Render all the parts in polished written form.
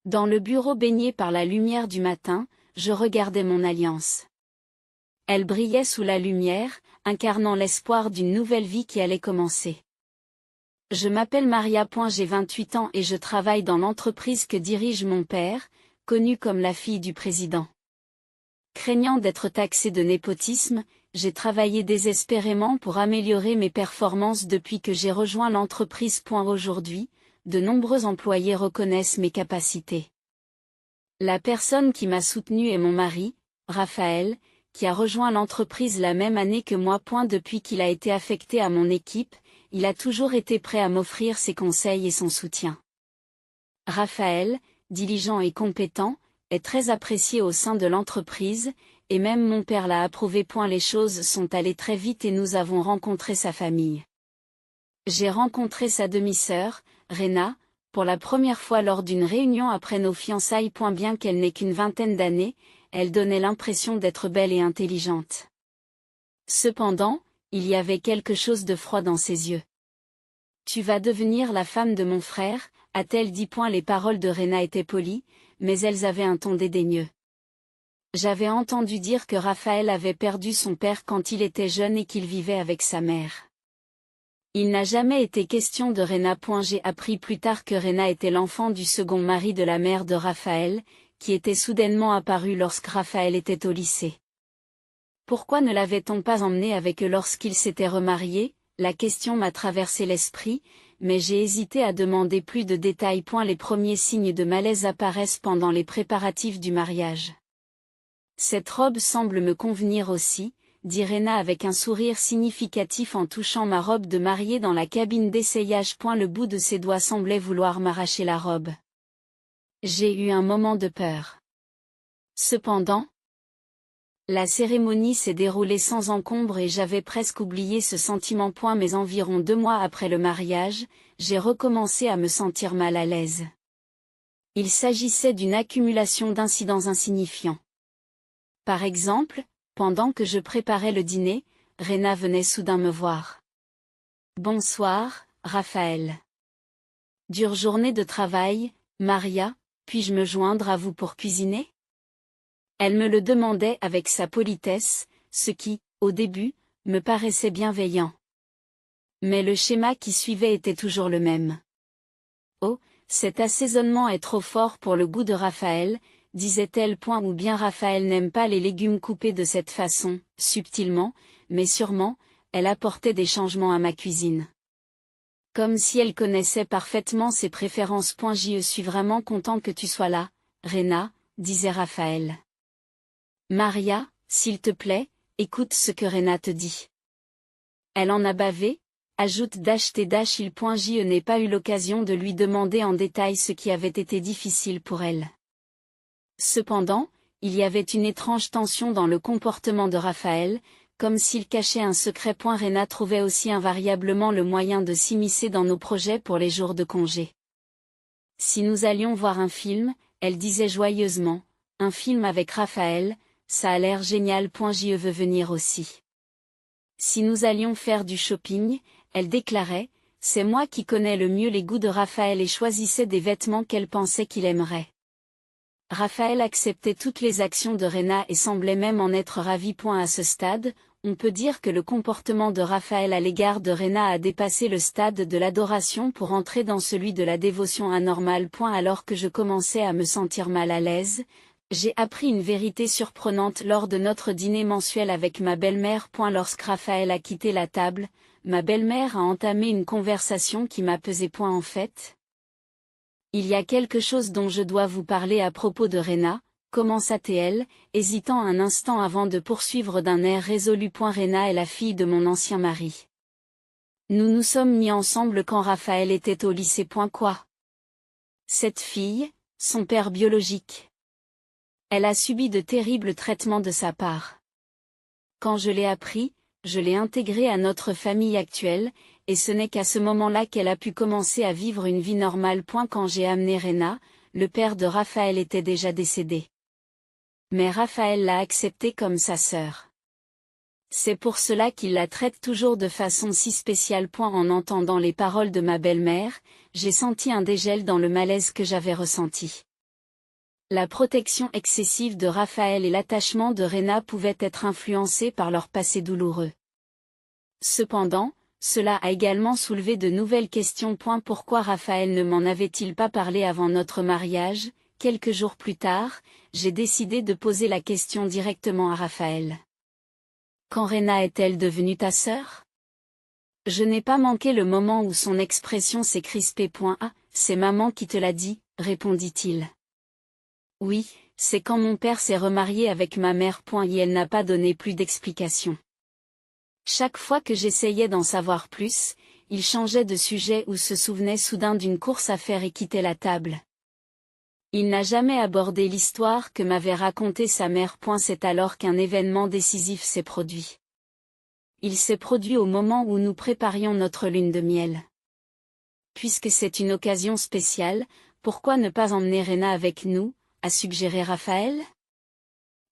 Dans le bureau baigné par la lumière du matin, je regardais mon alliance. Elle brillait sous la lumière, incarnant l'espoir d'une nouvelle vie qui allait commencer. Je m'appelle Maria. J'ai 28 ans et je travaille dans l'entreprise que dirige mon père, connue comme la fille du président. Craignant d'être taxée de népotisme, j'ai travaillé désespérément pour améliorer mes performances depuis que j'ai rejoint l'entreprise. Aujourd'hui, de nombreux employés reconnaissent mes capacités. La personne qui m'a soutenue est mon mari, Raphaël, qui a rejoint l'entreprise la même année que moi. Depuis qu'il a été affecté à mon équipe, il a toujours été prêt à m'offrir ses conseils et son soutien. Raphaël, diligent et compétent, est très apprécié au sein de l'entreprise, et même mon père l'a approuvé. Les choses sont allées très vite et nous avons rencontré sa famille. J'ai rencontré sa demi-sœur, Rena, pour la première fois lors d'une réunion après nos fiançailles. Bien qu'elle n'ait qu'une vingtaine d'années, elle donnait l'impression d'être belle et intelligente. Cependant, il y avait quelque chose de froid dans ses yeux. « Tu vas devenir la femme de mon frère », a-t-elle dit. Les paroles de Rena étaient polies, mais elles avaient un ton dédaigneux. J'avais entendu dire que Raphaël avait perdu son père quand il était jeune et qu'il vivait avec sa mère. Il n'a jamais été question de Rena. J'ai appris plus tard que Rena était l'enfant du second mari de la mère de Raphaël, qui était soudainement apparu lorsque Raphaël était au lycée. Pourquoi ne l'avait-on pas emmené avec eux lorsqu'ils s'étaient remariés? La question m'a traversé l'esprit, mais j'ai hésité à demander plus de détails. Les premiers signes de malaise apparaissent pendant les préparatifs du mariage. Cette robe semble me convenir aussi, dit Rena avec un sourire significatif en touchant ma robe de mariée dans la cabine d'essayage. Le bout de ses doigts semblait vouloir m'arracher la robe. J'ai eu un moment de peur. Cependant, la cérémonie s'est déroulée sans encombre et j'avais presque oublié ce sentiment. Mais environ 2 mois après le mariage, j'ai recommencé à me sentir mal à l'aise. Il s'agissait d'une accumulation d'incidents insignifiants. Par exemple, pendant que je préparais le dîner, Rena venait soudain me voir. « Bonsoir, Raphaël. Dure journée de travail, Maria, puis-je me joindre à vous pour cuisiner ?» Elle me le demandait avec sa politesse, ce qui, au début, me paraissait bienveillant. Mais le schéma qui suivait était toujours le même. « Oh, cet assaisonnement est trop fort pour le goût de Raphaël », disait-elle. Ou bien Raphaël n'aime pas les légumes coupés de cette façon, subtilement, mais sûrement, elle apportait des changements à ma cuisine. Comme si elle connaissait parfaitement ses préférences. Je suis vraiment content que tu sois là, Rena, disait Raphaël. Maria, s'il te plaît, écoute ce que Rena te dit. Elle en a bavé, ajoute -il. Je n'ai pas eu l'occasion de lui demander en détail ce qui avait été difficile pour elle. Cependant, il y avait une étrange tension dans le comportement de Raphaël, comme s'il cachait un secret. Rena trouvait aussi invariablement le moyen de s'immiscer dans nos projets pour les jours de congé. Si nous allions voir un film, elle disait joyeusement, « Un film avec Raphaël, ça a l'air génial. Je veux venir aussi. » Si nous allions faire du shopping, elle déclarait, « C'est moi qui connais le mieux les goûts de Raphaël » et choisissait des vêtements qu'elle pensait qu'il aimerait. Raphaël acceptait toutes les actions de Rena et semblait même en être ravi. À ce stade, on peut dire que le comportement de Raphaël à l'égard de Rena a dépassé le stade de l'adoration pour entrer dans celui de la dévotion anormale. Alors que je commençais à me sentir mal à l'aise, j'ai appris une vérité surprenante lors de notre dîner mensuel avec ma belle-mère. Lorsque Raphaël a quitté la table, ma belle-mère a entamé une conversation qui m'a pesé. En fait, il y a quelque chose dont je dois vous parler à propos de Rena, commença-t-elle, hésitant un instant avant de poursuivre d'un air résolu. Rena est la fille de mon ancien mari. Nous nous sommes mis ensemble quand Raphaël était au lycée. Quoi? Cette fille, son père biologique. Elle a subi de terribles traitements de sa part. Quand je l'ai appris, je l'ai intégrée à notre famille actuelle, et ce n'est qu'à ce moment-là qu'elle a pu commencer à vivre une vie normale. Quand j'ai amené Rena, le père de Raphaël était déjà décédé. Mais Raphaël l'a acceptée comme sa sœur. C'est pour cela qu'il la traite toujours de façon si spéciale. En entendant les paroles de ma belle-mère, j'ai senti un dégel dans le malaise que j'avais ressenti. La protection excessive de Raphaël et l'attachement de Rena pouvaient être influencés par leur passé douloureux. Cependant, cela a également soulevé de nouvelles questions. Pourquoi Raphaël ne m'en avait-il pas parlé avant notre mariage? Quelques jours plus tard, j'ai décidé de poser la question directement à Raphaël. Quand Rena est-elle devenue ta sœur? Je n'ai pas manqué le moment où son expression s'est crispée. Ah, c'est maman qui te l'a dit, répondit-il. Oui, c'est quand mon père s'est remarié avec ma mère. Et elle n'a pas donné plus d'explications. Chaque fois que j'essayais d'en savoir plus, il changeait de sujet ou se souvenait soudain d'une course à faire et quittait la table. Il n'a jamais abordé l'histoire que m'avait racontée sa mère. C'est alors qu'un événement décisif s'est produit. Il s'est produit au moment où nous préparions notre lune de miel. Puisque c'est une occasion spéciale, pourquoi ne pas emmener Rena avec nous, a suggéré Raphaël?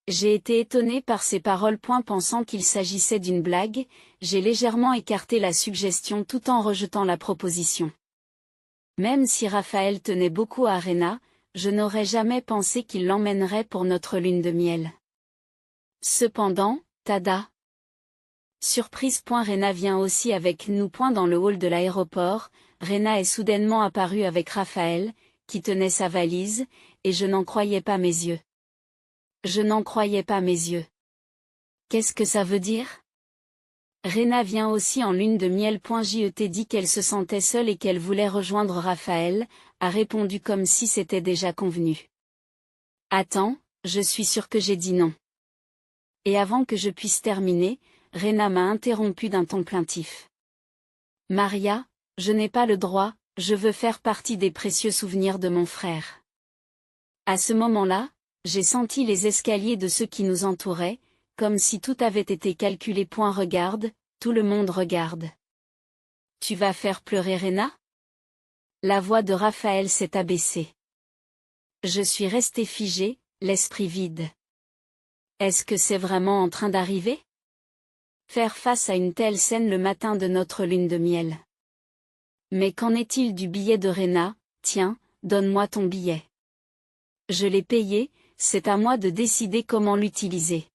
J'ai été étonné par ces paroles. Pensant qu'il s'agissait d'une blague, j'ai légèrement écarté la suggestion tout en rejetant la proposition. Même si Raphaël tenait beaucoup à Rena, je n'aurais jamais pensé qu'il l'emmènerait pour notre lune de miel. Cependant, tada! Surprise. Rena vient aussi avec nous. Dans le hall de l'aéroport, Rena est soudainement apparue avec Raphaël, qui tenait sa valise, et je n'en croyais pas mes yeux. Je n'en croyais pas mes yeux. Qu'est-ce que ça veut dire? Rena vient aussi en lune de miel. J.E.T. dit qu'elle se sentait seule et qu'elle voulait rejoindre Raphaël, a répondu comme si c'était déjà convenu. Attends, je suis sûre que j'ai dit non. Et avant que je puisse terminer, Rena m'a interrompu d'un ton plaintif. Maria, je n'ai pas le droit, je veux faire partie des précieux souvenirs de mon frère. À ce moment-là, j'ai senti les escaliers de ceux qui nous entouraient, comme si tout avait été calculé. Regarde, tout le monde regarde. Tu vas faire pleurer Rena? La voix de Raphaël s'est abaissée. Je suis restée figée, l'esprit vide. Est-ce que c'est vraiment en train d'arriver? Faire face à une telle scène le matin de notre lune de miel. Mais qu'en est-il du billet de Rena? Tiens, donne-moi ton billet. Je l'ai payé, c'est à moi de décider comment l'utiliser.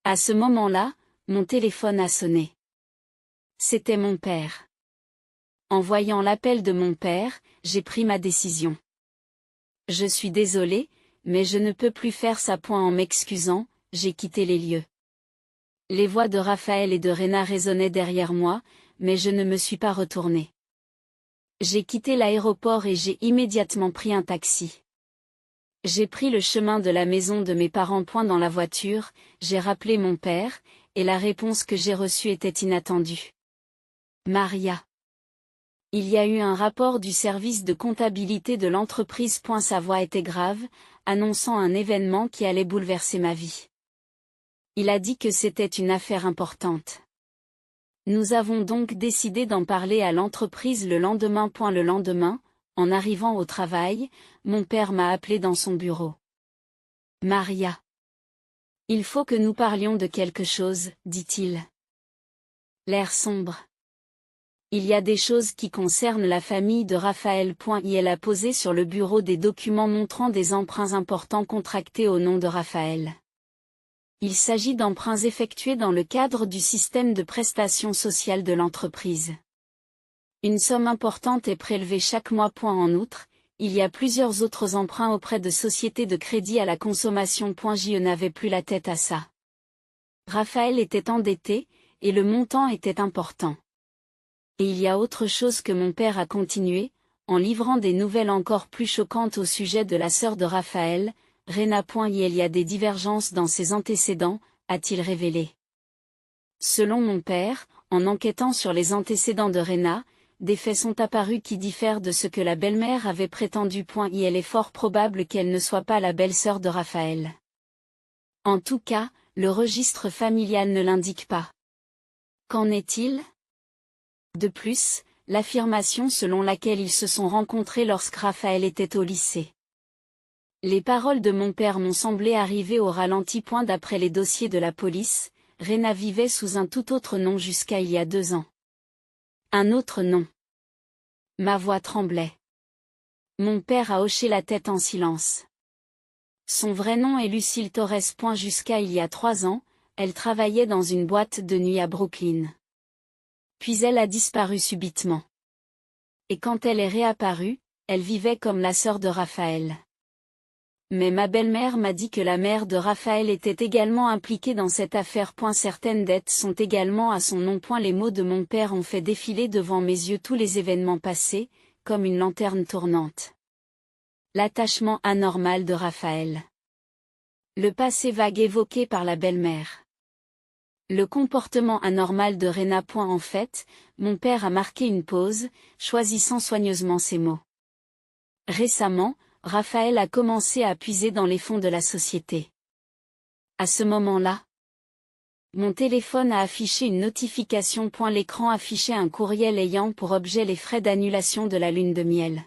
À ce moment-là, mon téléphone a sonné. C'était mon père. En voyant l'appel de mon père, j'ai pris ma décision. Je suis désolée, mais je ne peux plus faire ça. En m'excusant, j'ai quitté les lieux. Les voix de Raphaël et de Rena résonnaient derrière moi, mais je ne me suis pas retournée. J'ai quitté l'aéroport et j'ai immédiatement pris un taxi. J'ai pris le chemin de la maison de mes parents. Dans la voiture, j'ai rappelé mon père, et la réponse que j'ai reçue était inattendue. Maria. Il y a eu un rapport du service de comptabilité de l'entreprise. Sa voix était grave, annonçant un événement qui allait bouleverser ma vie. Il a dit que c'était une affaire importante. Nous avons donc décidé d'en parler à l'entreprise le lendemain. Le lendemain, en arrivant au travail, mon père m'a appelé dans son bureau. Maria. Il faut que nous parlions de quelque chose, dit-il. L'air sombre. Il y a des choses qui concernent la famille de Raphaël. Il a posé sur le bureau des documents montrant des emprunts importants contractés au nom de Raphaël. Il s'agit d'emprunts effectués dans le cadre du système de prestations sociales de l'entreprise. Une somme importante est prélevée chaque mois. En outre, il y a plusieurs autres emprunts auprès de sociétés de crédit à la consommation. Je n'avais plus la tête à ça. Raphaël était endetté, et le montant était important. Et il y a autre chose que mon père a continué, en livrant des nouvelles encore plus choquantes au sujet de la sœur de Raphaël, Rena. Il y a des divergences dans ses antécédents, a-t-il révélé. Selon mon père, en enquêtant sur les antécédents de Rena, des faits sont apparus qui diffèrent de ce que la belle-mère avait prétendu. Il est fort probable qu'elle ne soit pas la belle-sœur de Raphaël. En tout cas, le registre familial ne l'indique pas. Qu'en est-il? De plus, l'affirmation selon laquelle ils se sont rencontrés lorsque Raphaël était au lycée. Les paroles de mon père m'ont semblé arriver au ralenti. D'après les dossiers de la police, Rena vivait sous un tout autre nom jusqu'à il y a 2 ans. Un autre nom. Ma voix tremblait. Mon père a hoché la tête en silence. Son vrai nom est Lucille Torres. Jusqu'à il y a 3 ans, elle travaillait dans une boîte de nuit à Brooklyn. Puis elle a disparu subitement. Et quand elle est réapparue, elle vivait comme la sœur de Raphaël. Mais ma belle-mère m'a dit que la mère de Raphaël était également impliquée dans cette affaire. Certaines dettes sont également à son nom. Les mots de mon père ont fait défiler devant mes yeux tous les événements passés, comme une lanterne tournante. L'attachement anormal de Raphaël. Le passé vague évoqué par la belle-mère. Le comportement anormal de Rena. En fait, mon père a marqué une pause, choisissant soigneusement ses mots. Récemment, Raphaël a commencé à puiser dans les fonds de la société. À ce moment-là, mon téléphone a affiché une notification. L'écran affichait un courriel ayant pour objet les frais d'annulation de la lune de miel.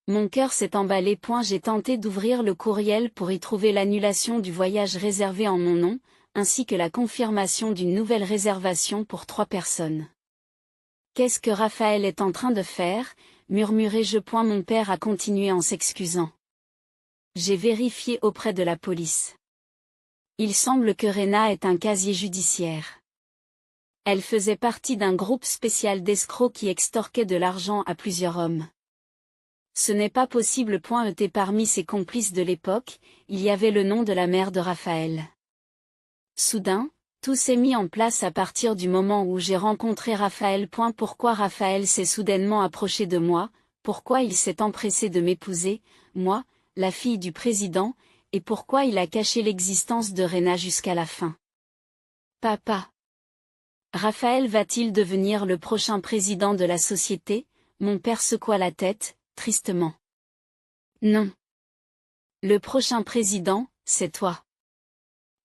Mon cœur s'est emballé. J'ai tenté d'ouvrir le courriel pour y trouver l'annulation du voyage réservé en mon nom, ainsi que la confirmation d'une nouvelle réservation pour 3 personnes. Qu'est-ce que Raphaël est en train de faire ? Murmurai-je. Mon père a continué en s'excusant. J'ai vérifié auprès de la police. Il semble que Rena ait un casier judiciaire. Elle faisait partie d'un groupe spécial d'escrocs qui extorquait de l'argent à plusieurs hommes. Ce n'est pas possible. Parmi ses complices de l'époque, il y avait le nom de la mère de Raphaël. Soudain, tout s'est mis en place à partir du moment où j'ai rencontré Raphaël. Pourquoi Raphaël s'est soudainement approché de moi, pourquoi il s'est empressé de m'épouser, moi, la fille du président, et pourquoi il a caché l'existence de Rena jusqu'à la fin. Papa. Raphaël va-t-il devenir le prochain président de la société ? Mon père secoua la tête, tristement. Non. Le prochain président, c'est toi.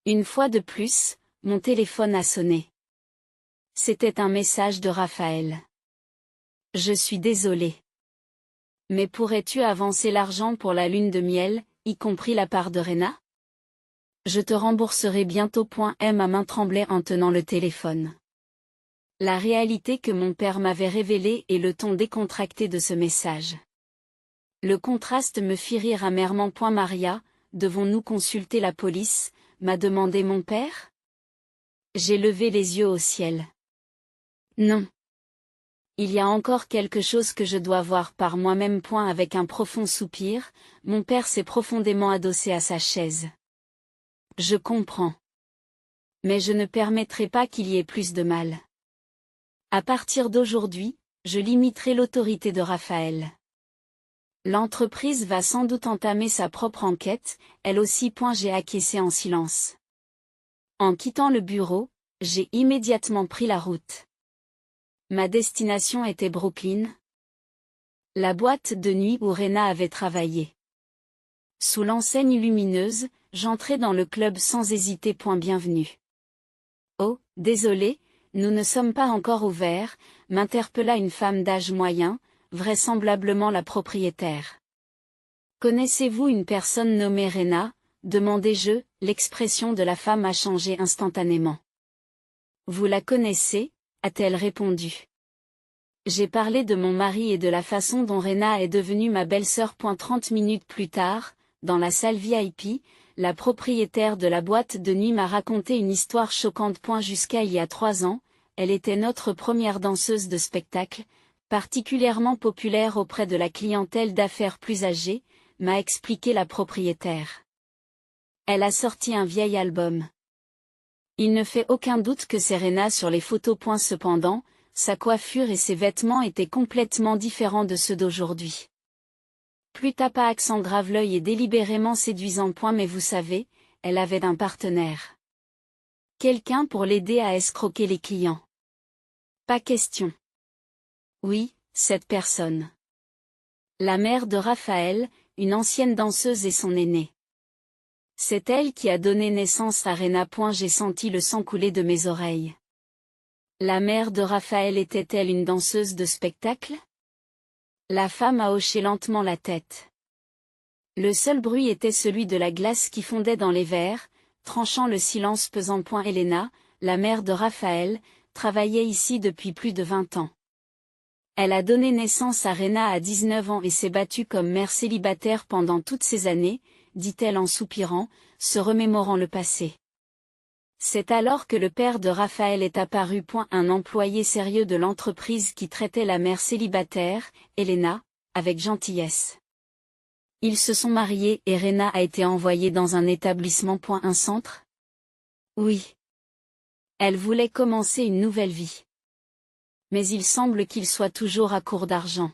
Une fois de plus, mon téléphone a sonné. C'était un message de Raphaël. Je suis désolé. Mais pourrais-tu avancer l'argent pour la lune de miel, y compris la part de Rena ? Je te rembourserai bientôt. Ma main tremblait en tenant le téléphone. La réalité que mon père m'avait révélée et le ton décontracté de ce message. Le contraste me fit rire amèrement. Maria, devons-nous consulter la police ? M'a demandé mon père. J'ai levé les yeux au ciel. Non. Il y a encore quelque chose que je dois voir par moi-même. Avec un profond soupir, mon père s'est profondément adossé à sa chaise. Je comprends. Mais je ne permettrai pas qu'il y ait plus de mal. À partir d'aujourd'hui, je limiterai l'autorité de Raphaël. L'entreprise va sans doute entamer sa propre enquête, elle aussi. J'ai acquiescé en silence. En quittant le bureau, j'ai immédiatement pris la route. Ma destination était Brooklyn, la boîte de nuit où Rena avait travaillé. Sous l'enseigne lumineuse, j'entrai dans le club sans hésiter. Bienvenue. Oh, désolé, nous ne sommes pas encore ouverts, m'interpella une femme d'âge moyen, vraisemblablement la propriétaire. Connaissez-vous une personne nommée Rena ? Demandai-je, l'expression de la femme a changé instantanément. Vous la connaissez ? A-t-elle répondu. J'ai parlé de mon mari et de la façon dont Rena est devenue ma belle-sœur. 30 minutes plus tard, dans la salle VIP, la propriétaire de la boîte de nuit m'a raconté une histoire choquante. Jusqu'à il y a 3 ans, elle était notre première danseuse de spectacle, particulièrement populaire auprès de la clientèle d'affaires plus âgée, m'a expliqué la propriétaire. Elle a sorti un vieil album. Il ne fait aucun doute que c'est Rena sur les photos. Cependant, sa coiffure et ses vêtements étaient complètement différents de ceux d'aujourd'hui. Plus tapa accent grave, l'œil est délibérément séduisant. Mais vous savez, elle avait un partenaire. Quelqu'un pour l'aider à escroquer les clients. Pas question. Oui, cette personne. La mère de Raphaël, une ancienne danseuse et son aînée. C'est elle qui a donné naissance à Rena. J'ai senti le sang couler de mes oreilles. La mère de Raphaël était-elle une danseuse de spectacle ? La femme a hoché lentement la tête. Le seul bruit était celui de la glace qui fondait dans les verres, tranchant le silence pesant. Elena, la mère de Raphaël, travaillait ici depuis plus de 20 ans. Elle a donné naissance à Rena à 19 ans et s'est battue comme mère célibataire pendant toutes ces années, dit-elle en soupirant, se remémorant le passé. C'est alors que le père de Raphaël est apparu. Un employé sérieux de l'entreprise qui traitait la mère célibataire, Elena, avec gentillesse. Ils se sont mariés et Rena a été envoyée dans un établissement. Un centre? Oui. Elle voulait commencer une nouvelle vie. Mais il semble qu'il soit toujours à court d'argent.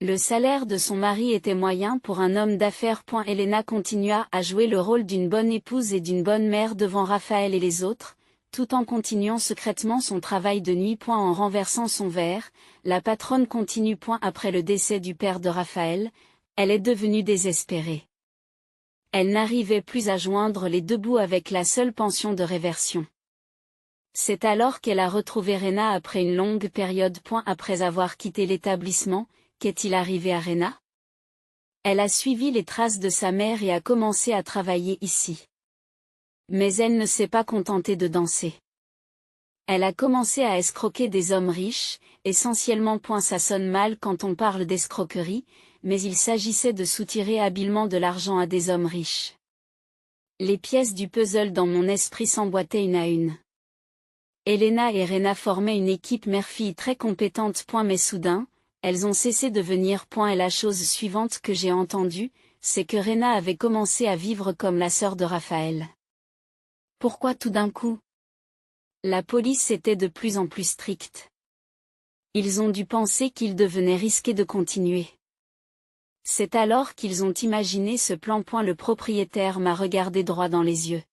Le salaire de son mari était moyen pour un homme d'affaires. Elena continua à jouer le rôle d'une bonne épouse et d'une bonne mère devant Raphaël et les autres, tout en continuant secrètement son travail de nuit. En renversant son verre, la patronne continue. Après le décès du père de Raphaël, elle est devenue désespérée. Elle n'arrivait plus à joindre les deux bouts avec la seule pension de réversion. C'est alors qu'elle a retrouvé Rena après une longue période. Après avoir quitté l'établissement, qu'est-il arrivé à Rena? Elle a suivi les traces de sa mère et a commencé à travailler ici. Mais elle ne s'est pas contentée de danser. Elle a commencé à escroquer des hommes riches, essentiellement. Ça sonne mal quand on parle d'escroquerie, mais il s'agissait de soutirer habilement de l'argent à des hommes riches. Les pièces du puzzle dans mon esprit s'emboîtaient une à une. Elena et Rena formaient une équipe mère-fille très compétente. Mais soudain, elles ont cessé de venir. Et la chose suivante que j'ai entendue, c'est que Rena avait commencé à vivre comme la sœur de Raphaël. Pourquoi tout d'un coup? La police était de plus en plus stricte. Ils ont dû penser qu'il devenait risqué de continuer. C'est alors qu'ils ont imaginé ce plan. Le propriétaire m'a regardé droit dans les yeux.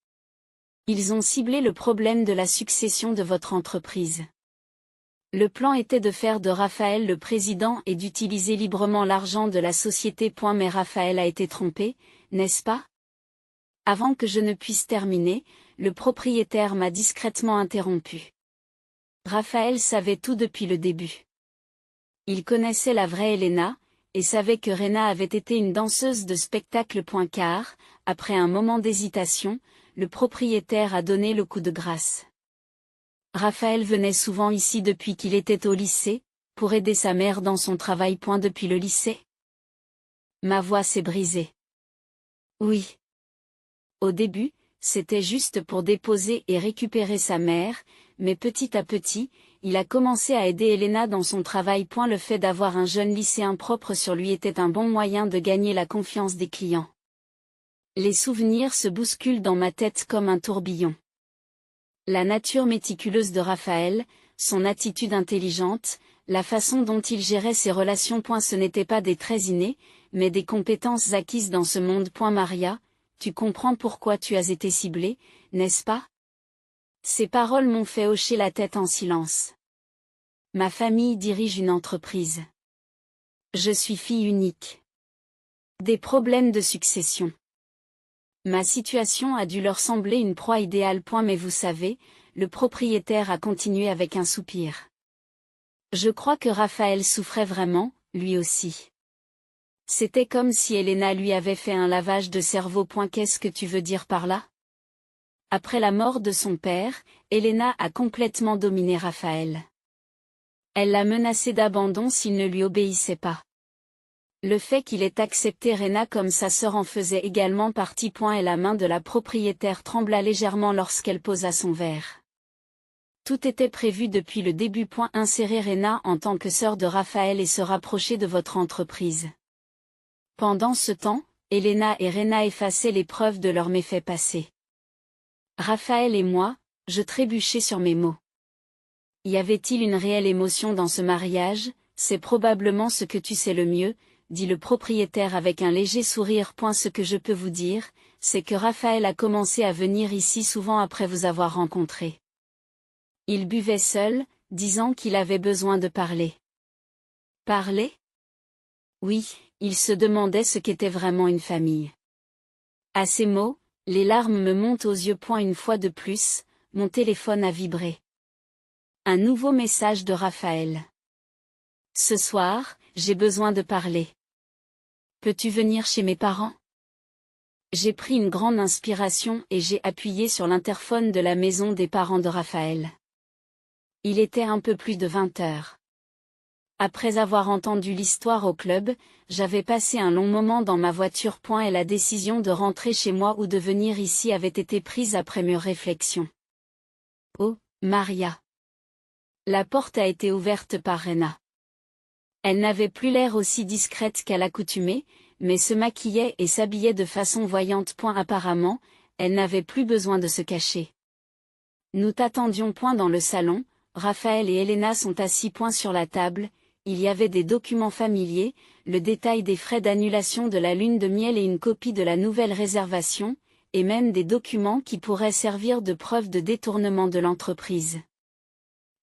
Ils ont ciblé le problème de la succession de votre entreprise. Le plan était de faire de Raphaël le président et d'utiliser librement l'argent de la société. Mais Raphaël a été trompé, n'est-ce pas? Avant que je ne puisse terminer, le propriétaire m'a discrètement interrompu. Raphaël savait tout depuis le début. Il connaissait la vraie Elena, et savait que Rena avait été une danseuse de spectacle. Car, après un moment d'hésitation, le propriétaire a donné le coup de grâce. Raphaël venait souvent ici depuis qu'il était au lycée, pour aider sa mère dans son travail. Depuis le lycée? Ma voix s'est brisée. Oui. Au début, c'était juste pour déposer et récupérer sa mère, mais petit à petit, il a commencé à aider Elena dans son travail. Le fait d'avoir un jeune lycéen propre sur lui était un bon moyen de gagner la confiance des clients. Les souvenirs se bousculent dans ma tête comme un tourbillon. La nature méticuleuse de Raphaël, son attitude intelligente, la façon dont il gérait ses relations. Ce n'étaient pas des traits innés, mais des compétences acquises dans ce monde. Maria, tu comprends pourquoi tu as été ciblée, n'est-ce pas? Ces paroles m'ont fait hocher la tête en silence. Ma famille dirige une entreprise. Je suis fille unique. Des problèmes de succession. Ma situation a dû leur sembler une proie idéale. Mais vous savez, le propriétaire a continué avec un soupir. Je crois que Raphaël souffrait vraiment, lui aussi. C'était comme si Elena lui avait fait un lavage de cerveau. Qu'est-ce que tu veux dire par là? Après la mort de son père, Elena a complètement dominé Raphaël. Elle l'a menacé d'abandon s'il ne lui obéissait pas. Le fait qu'il ait accepté Rena comme sa sœur en faisait également partie. Et la main de la propriétaire trembla légèrement lorsqu'elle posa son verre. Tout était prévu depuis le début. Insérer Rena en tant que sœur de Raphaël et se rapprocher de votre entreprise. Pendant ce temps, Elena et Rena effaçaient les preuves de leurs méfaits passés. Raphaël et moi, je trébuchais sur mes mots. Y avait-il une réelle émotion dans ce mariage? C'est probablement ce que tu sais le mieux, dit le propriétaire avec un léger sourire. Ce que je peux vous dire, c'est que Raphaël a commencé à venir ici souvent après vous avoir rencontré. Il buvait seul, disant qu'il avait besoin de parler. Parler? Oui, il se demandait ce qu'était vraiment une famille. À ces mots, les larmes me montent aux yeux. Une fois de plus, mon téléphone a vibré. Un nouveau message de Raphaël. Ce soir, j'ai besoin de parler. Peux-tu venir chez mes parents? J'ai pris une grande inspiration et j'ai appuyé sur l'interphone de la maison des parents de Raphaël. Il était un peu plus de 20 heures. Après avoir entendu l'histoire au club, j'avais passé un long moment dans ma voiture. Et la décision de rentrer chez moi ou de venir ici avait été prise après mûre réflexion. Oh, Maria. La porte a été ouverte par Rena. Elle n'avait plus l'air aussi discrète qu'à l'accoutumée, mais se maquillait et s'habillait de façon voyante. Apparemment, elle n'avait plus besoin de se cacher. Nous t'attendions. Dans le salon, Raphaël et Elena sont assis. Sur la table, il y avait des documents familiers, le détail des frais d'annulation de la lune de miel et une copie de la nouvelle réservation, et même des documents qui pourraient servir de preuve de détournement de l'entreprise.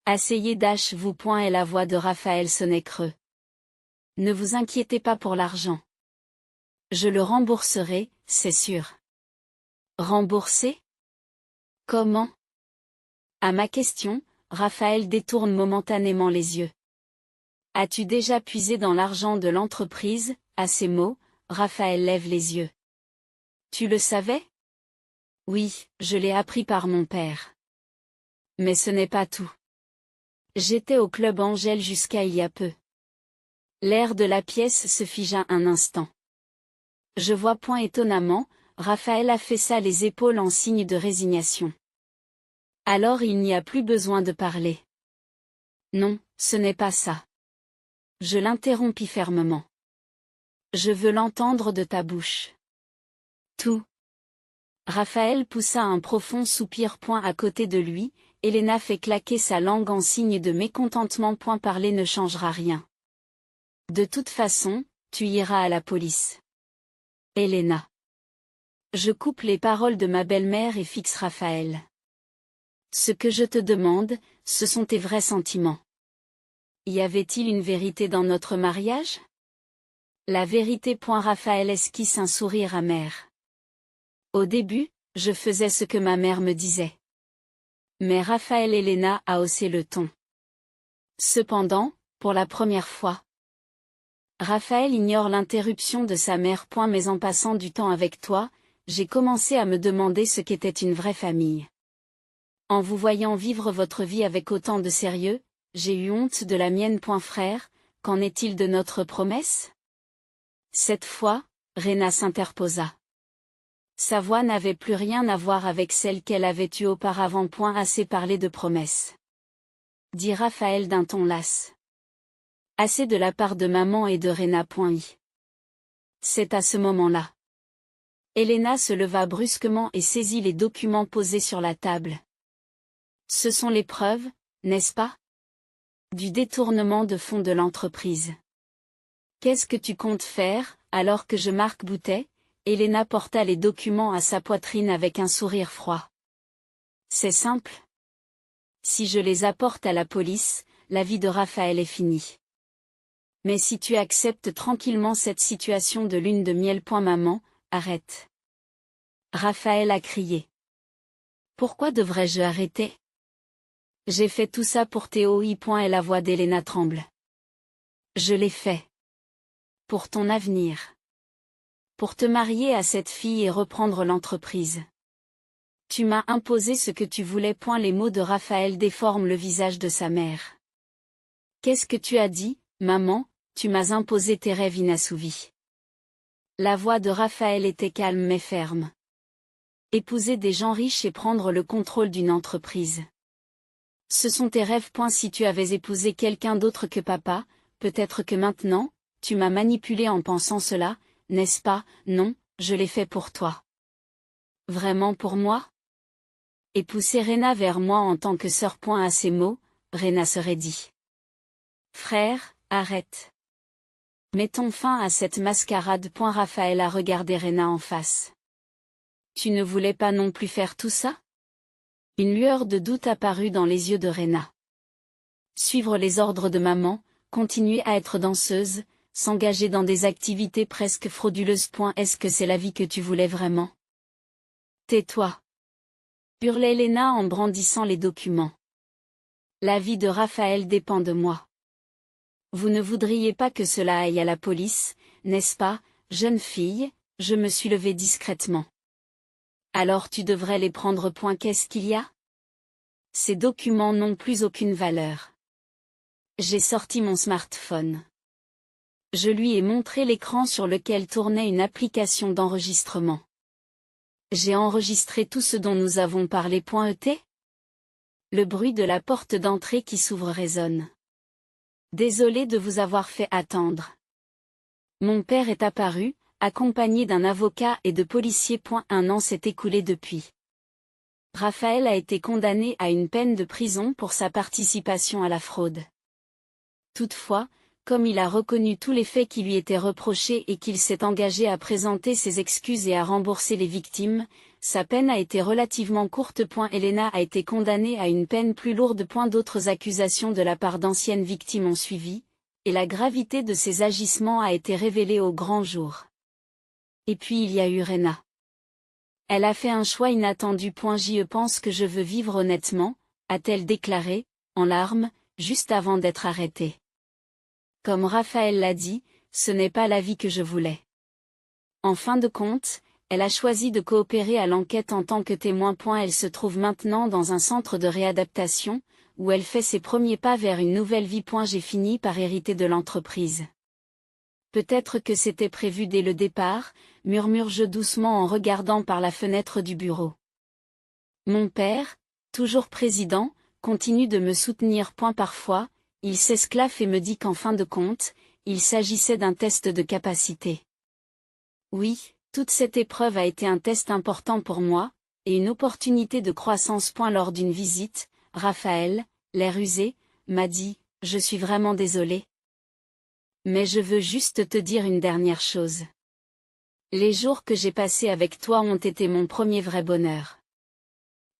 Asseyez-vous. Et la voix de Raphaël sonnait creux. Ne vous inquiétez pas pour l'argent. Je le rembourserai, c'est sûr. Rembourser? Comment? À ma question, Raphaël détourne momentanément les yeux. As-tu déjà puisé dans l'argent de l'entreprise? À ces mots, Raphaël lève les yeux. Tu le savais? Oui, je l'ai appris par mon père. Mais ce n'est pas tout. J'étais au club Angèle jusqu'à il y a peu. L'air de la pièce se figea un instant. Je vois. Étonnamment, Raphaël affaissa les épaules en signe de résignation. Alors il n'y a plus besoin de parler. Non, ce n'est pas ça. Je l'interrompis fermement. Je veux l'entendre de ta bouche. Tout. Raphaël poussa un profond soupir. À côté de lui, Elena fait claquer sa langue en signe de mécontentement. Parler ne changera rien. De toute façon, tu iras à la police. Elena. Je coupe les paroles de ma belle-mère et fixe Raphaël. Ce que je te demande, ce sont tes vrais sentiments. Y avait-il une vérité dans notre mariage? La vérité. Raphaël esquisse un sourire amer. Au début, je faisais ce que ma mère me disait. Mais Raphaël. Elena a haussé le ton. Cependant, pour la première fois. Raphaël ignore l'interruption de sa mère. Mais en passant du temps avec toi, j'ai commencé à me demander ce qu'était une vraie famille. En vous voyant vivre votre vie avec autant de sérieux, j'ai eu honte de la mienne. Frère, qu'en est-il de notre promesse? Cette fois, Rena s'interposa. Sa voix n'avait plus rien à voir avec celle qu'elle avait eue auparavant. Assez parlé de promesses. Dit Raphaël d'un ton las. Assez de la part de maman et de Rena. C'est à ce moment-là. Elena se leva brusquement et saisit les documents posés sur la table. Ce sont les preuves, n'est-ce pas? Du détournement de fonds de l'entreprise. Qu'est-ce que tu comptes faire, alors que je m'arc-boutais? Elena porta les documents à sa poitrine avec un sourire froid. C'est simple. Si je les apporte à la police, la vie de Raphaël est finie. Mais si tu acceptes tranquillement cette situation de lune de miel. Maman, arrête. Raphaël a crié. Pourquoi devrais-je arrêter? J'ai fait tout ça pour Théo. Et la voix d'Elena tremble. Je l'ai fait. Pour ton avenir. Pour te marier à cette fille et reprendre l'entreprise. Tu m'as imposé ce que tu voulais. Les mots de Raphaël déforment le visage de sa mère. Qu'est-ce que tu as dit, maman? Tu m'as imposé tes rêves inassouvis. La voix de Raphaël était calme mais ferme. Épouser des gens riches et prendre le contrôle d'une entreprise. Ce sont tes rêves. Si tu avais épousé quelqu'un d'autre que papa, peut-être que maintenant, tu m'as manipulé en pensant cela, n'est-ce pas? Non, je l'ai fait pour toi. Vraiment pour moi? Et pousser Rena vers moi en tant que sœur. À ces mots, Rena se raidit. Frère, arrête. Mettons fin à cette mascarade. Raphaël a regardé Rena en face. Tu ne voulais pas non plus faire tout ça? Une lueur de doute apparut dans les yeux de Rena. Suivre les ordres de maman, continuer à être danseuse, s'engager dans des activités presque frauduleuses. Est-ce que c'est la vie que tu voulais vraiment? Tais-toi. Hurlait Elena en brandissant les documents. La vie de Raphaël dépend de moi. Vous ne voudriez pas que cela aille à la police, n'est-ce pas, jeune fille? Je me suis levée discrètement. Alors tu devrais les prendre. Qu'est-ce qu'il y a? Ces documents n'ont plus aucune valeur. J'ai sorti mon smartphone. Je lui ai montré l'écran sur lequel tournait une application d'enregistrement. J'ai enregistré tout ce dont nous avons parlé. Et le bruit de la porte d'entrée qui s'ouvre résonne. Désolé de vous avoir fait attendre. Mon père est apparu, accompagné d'un avocat et de policiers. Un an s'est écoulé depuis. Raphaël a été condamné à une peine de prison pour sa participation à la fraude. Toutefois, comme il a reconnu tous les faits qui lui étaient reprochés et qu'il s'est engagé à présenter ses excuses et à rembourser les victimes, sa peine a été relativement courte. Elena a été condamnée à une peine plus lourde. D'autres accusations de la part d'anciennes victimes ont suivi, et la gravité de ses agissements a été révélée au grand jour. Et puis il y a eu Rena. Elle a fait un choix inattendu. Je pense que je veux vivre honnêtement, a-t-elle déclaré, en larmes, juste avant d'être arrêtée. Comme Raphaël l'a dit, ce n'est pas la vie que je voulais. En fin de compte, elle a choisi de coopérer à l'enquête en tant que témoin. Elle se trouve maintenant dans un centre de réadaptation, où elle fait ses premiers pas vers une nouvelle vie. J'ai fini par hériter de l'entreprise. Peut-être que c'était prévu dès le départ, murmure-je doucement en regardant par la fenêtre du bureau. Mon père, toujours président, continue de me soutenir. Parfois, il s'esclaffe et me dit qu'en fin de compte, il s'agissait d'un test de capacité. Oui, toute cette épreuve a été un test important pour moi, et une opportunité de croissance. Lors d'une visite, Raphaël, l'air usé, m'a dit « Je suis vraiment désolé. Mais je veux juste te dire une dernière chose. Les jours que j'ai passés avec toi ont été mon premier vrai bonheur. »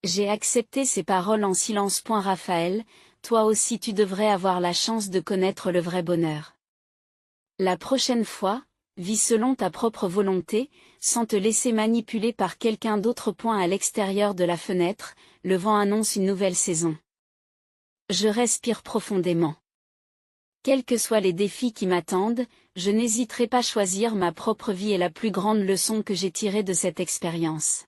J'ai accepté ces paroles en silence. Raphaël, toi aussi tu devrais avoir la chance de connaître le vrai bonheur. La prochaine fois, vis selon ta propre volonté, sans te laisser manipuler par quelqu'un d'autre. À l'extérieur de la fenêtre, le vent annonce une nouvelle saison. Je respire profondément. Quels que soient les défis qui m'attendent, je n'hésiterai pas à choisir ma propre vie. Et la plus grande leçon que j'ai tirée de cette expérience,